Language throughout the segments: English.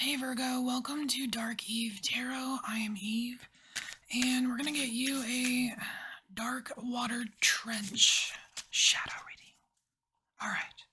Hey Virgo, welcome to Dark Eve Tarot. I am Eve, and we're gonna get you a dark water trench shadow reading. Alright,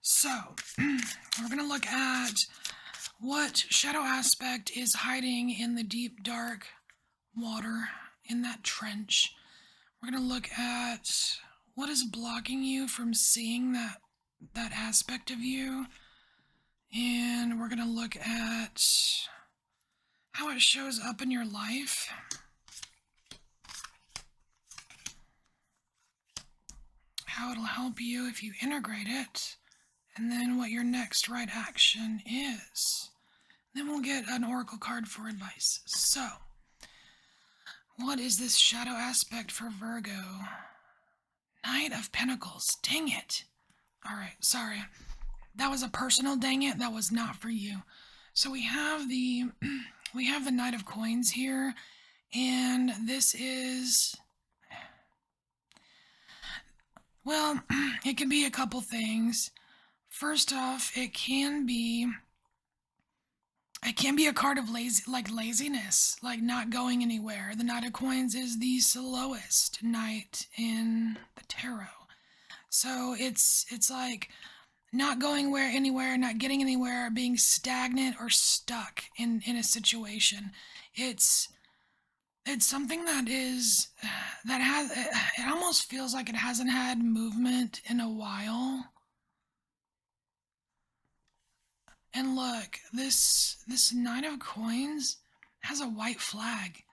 so we're gonna look at what shadow aspect is hiding in the deep dark water in that trench. We're gonna look at what is blocking you from seeing that aspect of you. And we're going to look at how it shows up in your life. How it'll help you if you integrate it. And then what your next right action is. Then we'll get an oracle card for advice. So, what is this shadow aspect for Virgo? Knight of Pentacles. Dang it. Alright, sorry. That was a personal dang it. That was not for you. So we have the Knight of Coins here, and this is, well, it can be a couple things. First off, it can be a card of laziness, like not going anywhere. The Knight of Coins is the slowest knight in the tarot. So it's like not going anywhere, not getting anywhere, being stagnant or stuck in a situation. It's something that it almost feels like it hasn't had movement in a while. And look, this Nine of Coins has a white flag.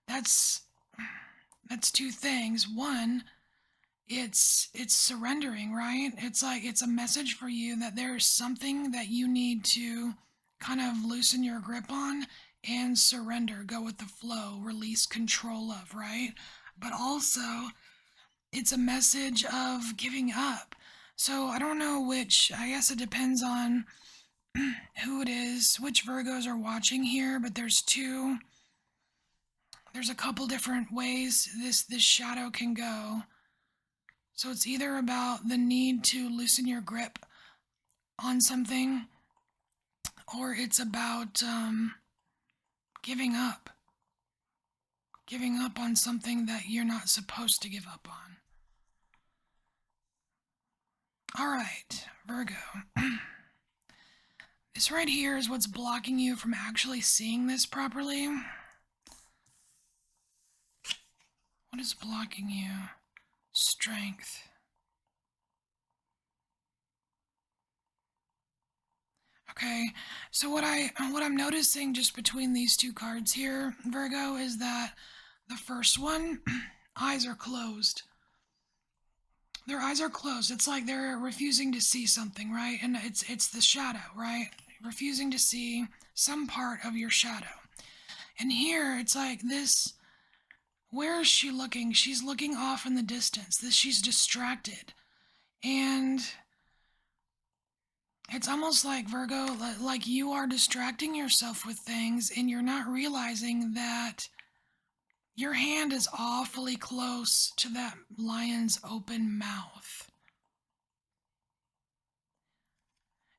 That's two things. One, it's surrendering, right? It's like it's a message for you that there's something that you need to kind of loosen your grip on and surrender, go with the flow, release control of, right? But also it's a message of giving up. So I don't know which, I guess it depends on who it is, which Virgos are watching here, but there's a couple different ways this shadow can go. So it's either about the need to loosen your grip on something, or it's about giving up. Giving up on something that you're not supposed to give up on. Alright, Virgo. This right here is what's blocking you from actually seeing this properly. What is blocking you? Strength. Okay, so what I'm noticing just between these two cards here, Virgo, is that the first one, eyes are closed. Their eyes are closed. It's like they're refusing to see something, right? And it's the shadow, right? Refusing to see some part of your shadow. And here it's like this. Where is she looking? She's looking off in the distance. She's distracted. And it's almost like, Virgo, like you are distracting yourself with things and you're not realizing that your hand is awfully close to that lion's open mouth.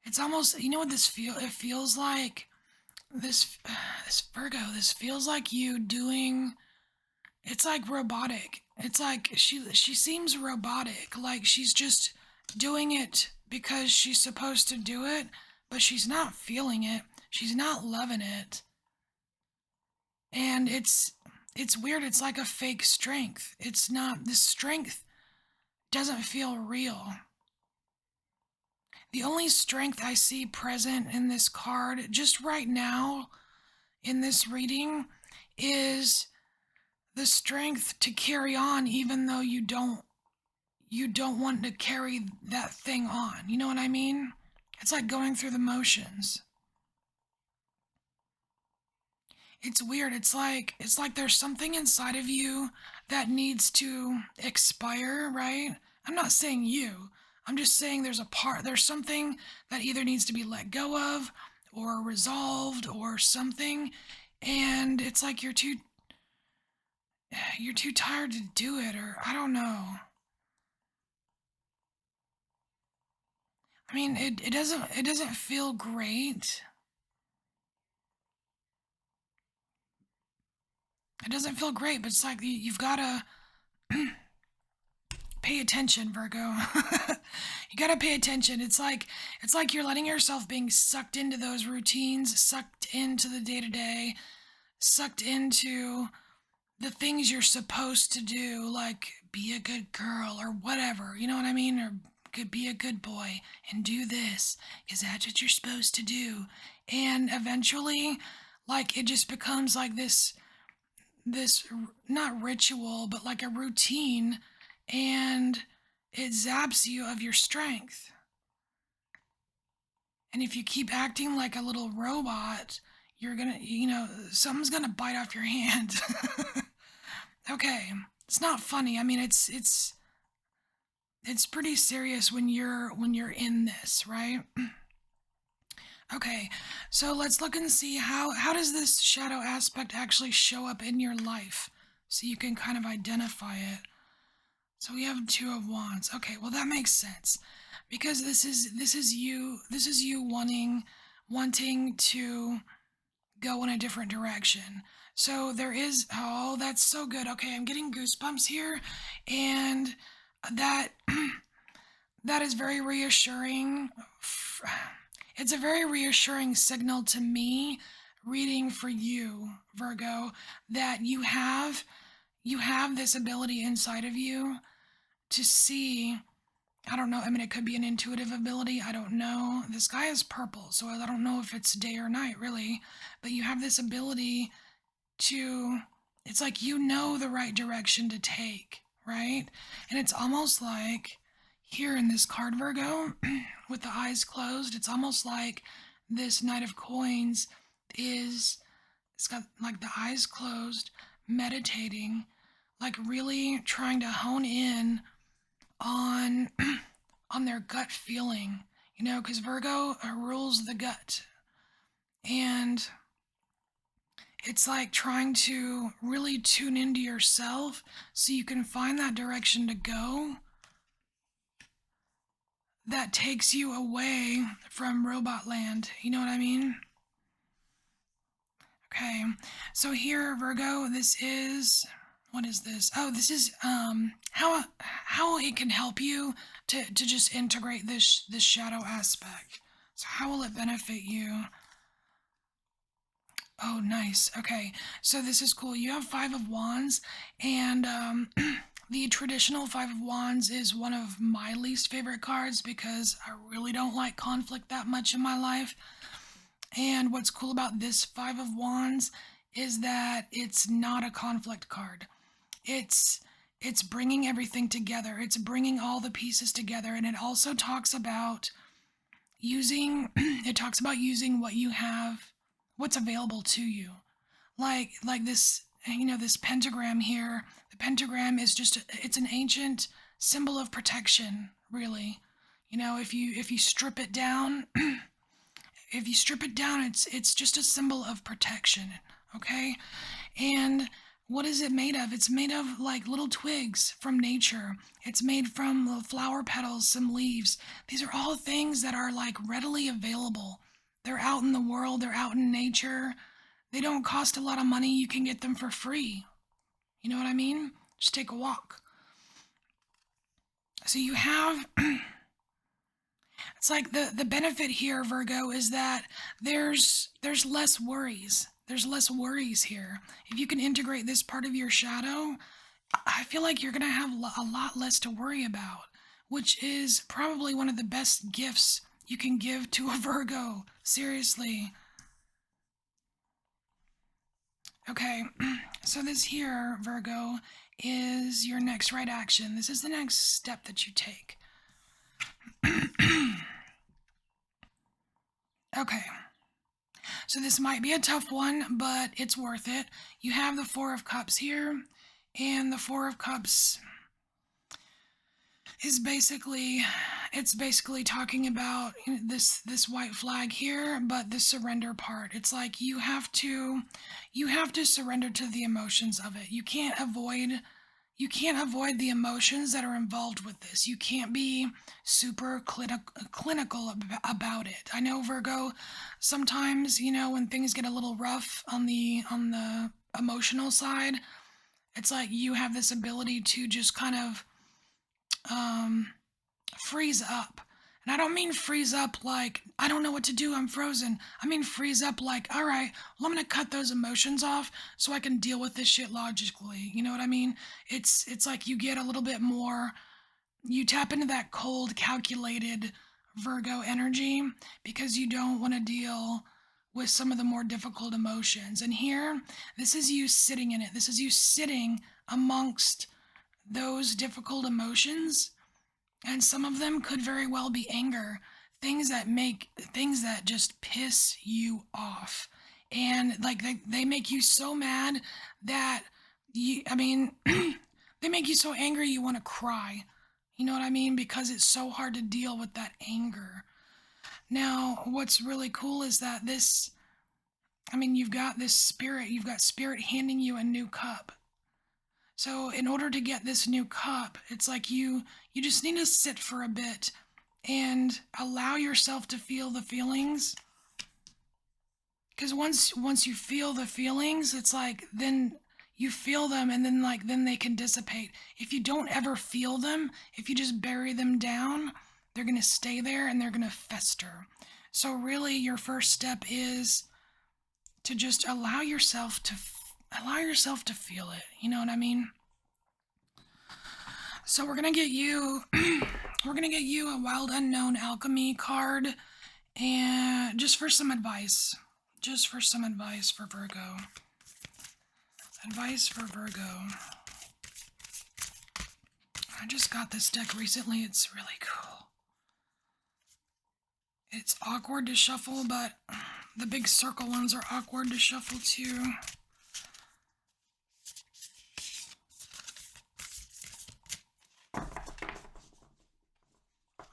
It's almost, you know what it feels like? This Virgo, this feels like you doing, it's like robotic. It's like she seems robotic, like she's just doing it because she's supposed to do it, but she's not feeling it. She's not loving it. And it's weird. It's like a fake strength. It's not, this strength doesn't feel real. The only strength I see present in this card, just right now in this reading, is the strength to carry on even though you don't want to carry that thing on. You know what I mean? It's like going through the motions. It's weird. It's like there's something inside of you that needs to expire, right? I'm not saying you. I'm just saying there's something that either needs to be let go of or resolved or something, and it's like you're too tired to do it, or I don't know. I mean, it doesn't feel great. It doesn't feel great, but it's like you've got to pay attention, Virgo. You got to pay attention. It's like you're letting yourself being sucked into those routines, sucked into the day-to-day, sucked into the things you're supposed to do, like be a good girl or whatever, you know what I mean? Or could be a good boy and do this, because that's what you're supposed to do. And eventually, like it just becomes like this not ritual, but like a routine, and it zaps you of your strength. And if you keep acting like a little robot, you're gonna, something's gonna bite off your hand. Okay, it's not funny. I mean, it's pretty serious when you're in this, right? Okay, so let's look and see how does this shadow aspect actually show up in your life, so you can kind of identify it. So we have two of wands. Okay, well that makes sense because this is you wanting to go in a different direction. So there is, oh, that's so good. Okay, I'm getting goosebumps here, and that that is very reassuring. It's a very reassuring signal to me reading for you, Virgo, that you have this ability inside of you to see. I don't know. I mean, it could be an intuitive ability. I don't know. The sky is purple, so I don't know if it's day or night, really. But you have this ability to, it's like you know the right direction to take, right? And it's almost like here in this card, Virgo, with the eyes closed, it's almost like this Knight of Coins is, it's got like the eyes closed, meditating, like really trying to hone in on on their gut feeling, because Virgo rules the gut, and it's like trying to really tune into yourself so you can find that direction to go that takes you away from robot land. You know what I mean? Okay, so here, Virgo, this is, what is this? Oh, this is how it can help you to just integrate this shadow aspect. So how will it benefit you? Oh, nice. Okay, so this is cool. You have Five of Wands, and the traditional Five of Wands is one of my least favorite cards because I really don't like conflict that much in my life. And what's cool about this Five of Wands is that it's not a conflict card. It's it's bringing everything together. It's bringing all the pieces together, and it also talks about using it talks about using what you have, what's available to you. Like this, this pentagram here. The pentagram is just it's an ancient symbol of protection, really. If you strip it down, it's just a symbol of protection, okay? And what is it made of? It's made of like little twigs from nature. It's made from flower petals, some leaves. These are all things that are like readily available. They're out in the world, they're out in nature. They don't cost a lot of money. You can get them for free. You know what I mean? Just take a walk. So you have it's like the benefit here, Virgo, is that there's less worries. There's less worries here. If you can integrate this part of your shadow, I feel like you're gonna have a lot less to worry about, which is probably one of the best gifts you can give to a Virgo. Seriously. Okay, so this here, Virgo, is your next right action. This is the next step that you take. Okay, so this might be a tough one, but it's worth it. You have the Four of Cups here, and the Four of Cups is basically talking about this white flag here, but the surrender part. It's like you have to surrender to the emotions of it. You can't avoid the emotions that are involved with this. You can't be super clinical about it. I know, Virgo, sometimes, when things get a little rough on the emotional side, it's like you have this ability to just kind of um, freeze up. And I don't mean freeze up like, I don't know what to do, I'm frozen. I mean freeze up like, all right, well, I'm going to cut those emotions off so I can deal with this shit logically. You know what I mean? It's like you get a little bit more, you tap into that cold, calculated Virgo energy because you don't want to deal with some of the more difficult emotions. And here, this is you sitting in it. This is you sitting amongst those difficult emotions, and some of them could very well be anger, things that just piss you off. And like they make you so mad that I mean, they make you so angry you want to cry. You know what I mean? Because it's so hard to deal with that anger. Now, what's really cool is that I mean, you've got spirit handing you a new cup. So in order to get this new cup, it's like you just need to sit for a bit and allow yourself to feel the feelings. Because once you feel the feelings, it's like then you feel them and then they can dissipate. If you don't ever feel them, if you just bury them down, they're going to stay there and they're going to fester. So really your first step is to just allow yourself to feel it. You know what I mean? So we're gonna get you a Wild Unknown Alchemy card, and just for some advice. Just for some advice for Virgo. Advice for Virgo. I just got this deck recently. It's really cool. It's awkward to shuffle, but the big circle ones are awkward to shuffle too.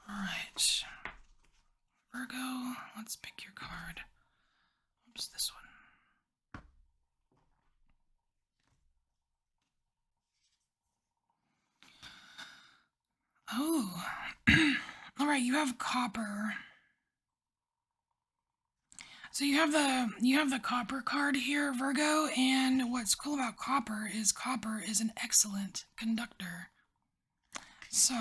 Alright. Virgo, let's pick your card. Oops, this one. Oh. Alright, you have copper. So you have the copper card here, Virgo, and what's cool about copper is an excellent conductor. So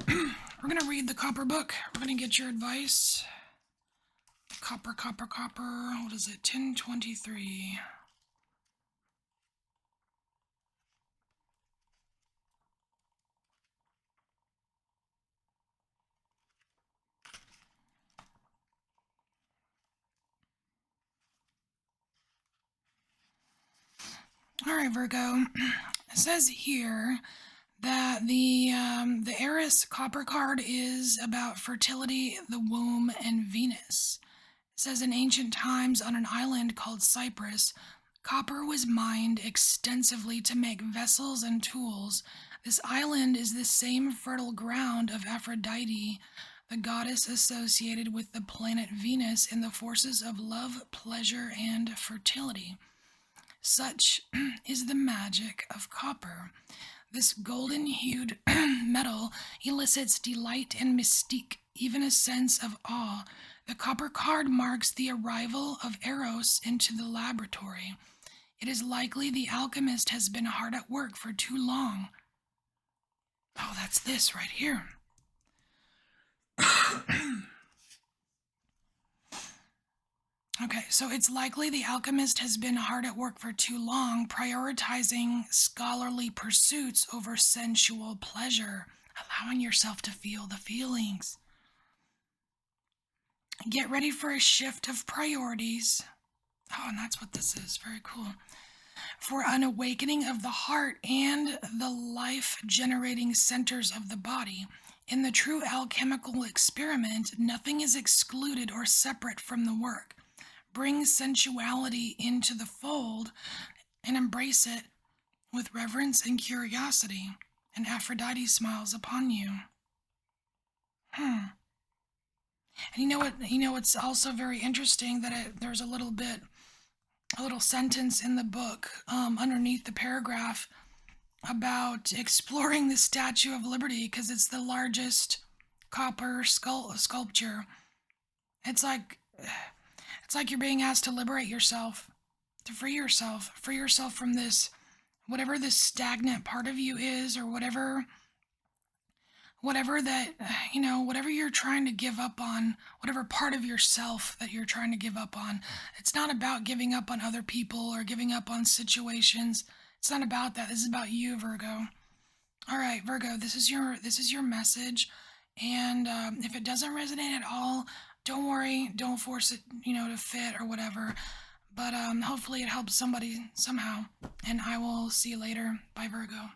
we're gonna read the copper book. We're gonna get your advice. Copper. What is it? 1023. All right, Virgo. It says here that the Eris copper card is about fertility, the womb, and Venus. It says in ancient times on an island called Cyprus, copper was mined extensively to make vessels and tools. This island is the same fertile ground of Aphrodite, the goddess associated with the planet Venus in the forces of love, pleasure, and fertility. Such is the magic of copper. This golden-hued metal elicits delight and mystique, even a sense of awe. The copper card marks the arrival of Eros into the laboratory. It is likely the alchemist has been hard at work for too long. Oh, that's this right here. Okay, so it's likely the alchemist has been hard at work for too long, prioritizing scholarly pursuits over sensual pleasure, allowing yourself to feel the feelings. Get ready for a shift of priorities. Oh, and that's what this is. Very cool. For an awakening of the heart and the life-generating centers of the body. In the true alchemical experiment, nothing is excluded or separate from the work. Bring sensuality into the fold and embrace it with reverence and curiosity, and Aphrodite smiles upon you. And you know what's also very interesting, that there's a little sentence in the book underneath the paragraph about exploring the Statue of Liberty because it's the largest copper sculpture. It's like you're being asked to liberate yourself. to free yourself from this, whatever this stagnant part of you is, or whatever that, whatever you're trying to give up on, whatever part of yourself that you're trying to give up on. It's not about giving up on other people or giving up on situations. It's not about that. This is about you, Virgo. All right, Virgo, this is your message, and if it doesn't resonate at all, don't worry. Don't force it, to fit or whatever. But hopefully it helps somebody somehow. And I will see you later. Bye, Virgo.